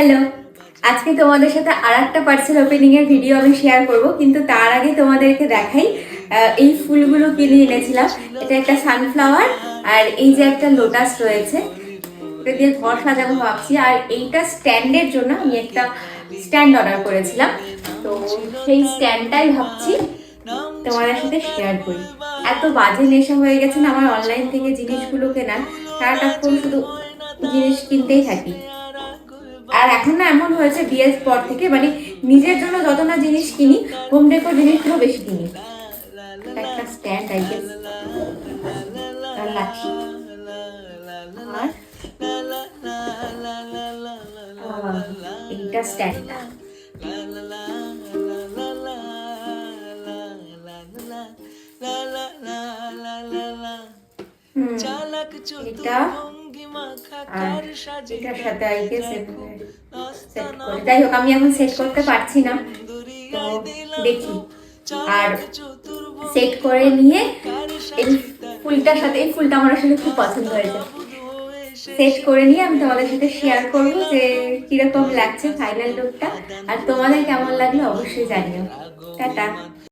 Hello, আজকে তোমাদের সাথে আরেকটা পার্সেল ওপেনিং এর ভিডিও আমি শেয়ার করব, কিন্তু তার আগে তোমাদেরকে দেখাই এই ফুলগুলো কিনে এনেছিলাম। এটা একটা সানফ্লাওয়ার আর এই যে একটা লোটাস রয়েছে, এটা দিয়ে ঘর সাজাবো ভাবছি। আর এইটা স্ট্যান্ডের জন্য আমি একটা স্ট্যান্ড অর্ডার করেছিলাম, তো সেই স্ট্যান্ডটাই ভাবছি তোমাদের সাথে শেয়ার করি। এত বাজে নেশা হয়ে গেছে না আমার অনলাইন থেকে জিনিসগুলো কেনার, সারাটাক্ষণ শুধু জিনিস কিনতেই থাকি। আর এখন না এমন হয়েছে বিয়ের পর থেকে, মানে নিজের জন্য যত না জিনিস কিনি, হোম ডেকোর জিনিসগুলো বেশি কিনি। একটা স্ট্যান্ড আই গেস, আর লাঠি, আর এইটা স্ট্যান্ডটা। এটা আর এটার সাথে আই গেস সেট করে, যাই হোক আমি এখন সেট করতে পারছি না, তো দেখি। আর সেট করে নিয়ে এই ফুলটার সাথে, এই ফুলটা আমার আসলে খুব পছন্দ হয়েছে, সেট করে নিয়ে আমি তোমাদের সাথে শেয়ার করবো যে কিরকম লাগছে ফাইনাল লুকটা। আর তোমাদের কেমন লাগলো অবশ্যই জানিও। টাটা।